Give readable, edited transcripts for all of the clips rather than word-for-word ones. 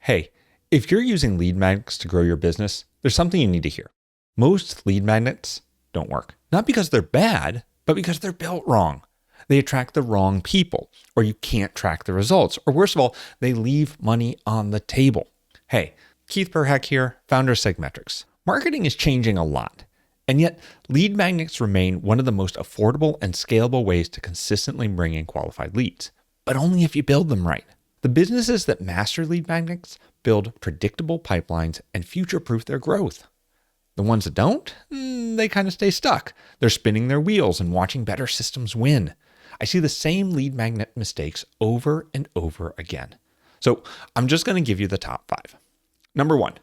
Hey, if you're using lead magnets to grow your business, there's something you need to hear. Most lead magnets don't work. Not because they're bad, but because they're built wrong. They attract the wrong people, or you can't track the results, or worst of all, they leave money on the table. Hey, Keith Perhac here, founder of SegMetrics. Marketing is changing a lot, and yet lead magnets remain one of the most affordable and scalable ways to consistently bring in qualified leads, but only if you build them right. The businesses that master lead magnets build predictable pipelines and future-proof their growth. The ones that don't, they kind of stay stuck. They're spinning their wheels and watching better systems win. I see the same lead magnet mistakes over and over again. So I'm just going to give you the top 5. Number 1,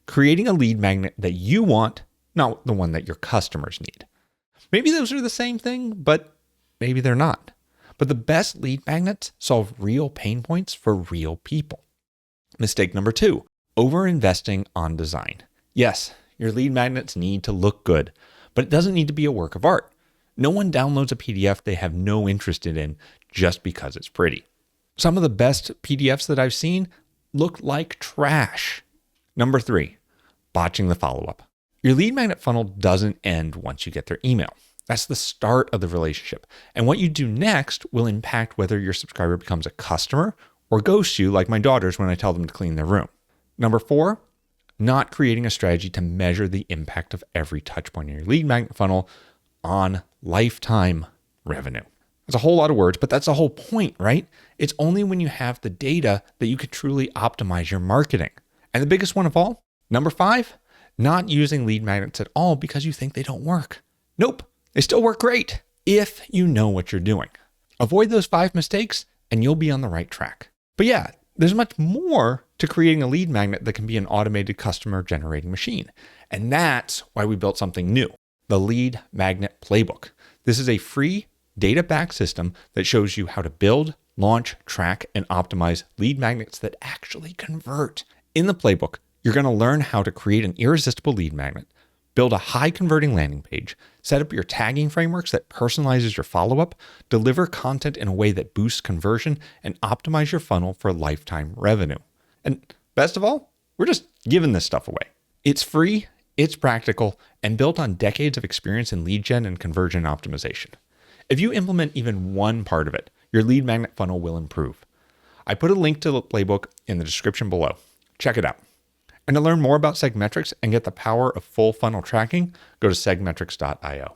creating a lead magnet that you want, not the one that your customers need. Maybe those are the same thing, but maybe they're not. But the best lead magnets solve real pain points for real people. Mistake number 2, over-investing on design. Yes, your lead magnets need to look good, but it doesn't need to be a work of art. No one downloads a PDF they have no interest in just because it's pretty. Some of the best PDFs that I've seen look like trash. Number 3, botching the follow-up. Your lead magnet funnel doesn't end once you get their email. That's the start of the relationship. And what you do next will impact whether your subscriber becomes a customer or ghosts you like my daughters when I tell them to clean their room. Number 4, not creating a strategy to measure the impact of every touch point in your lead magnet funnel on lifetime revenue. That's a whole lot of words, but that's the whole point, right? It's only when you have the data that you can truly optimize your marketing. And the biggest one of all, number 5, not using lead magnets at all because you think they don't work. Nope, they still work great if you know what you're doing. Avoid those 5 mistakes and you'll be on the right track. But yeah, there's much more to creating a lead magnet that can be an automated customer generating machine. And that's why we built something new, the Lead Magnet Playbook. This is a free data-backed system that shows you how to build, launch, track, and optimize lead magnets that actually convert. In the playbook, you're going to learn how to create an irresistible lead magnet, build a high-converting landing page, set up your tagging frameworks that personalizes your follow-up, deliver content in a way that boosts conversion, and optimize your funnel for lifetime revenue. And best of all, we're just giving this stuff away. It's free, it's practical, and built on decades of experience in lead gen and conversion optimization. If you implement even one part of it, your lead magnet funnel will improve. I put a link to the playbook in the description below. Check it out. And to learn more about SegMetrics and get the power of full funnel tracking, go to segmetrics.io.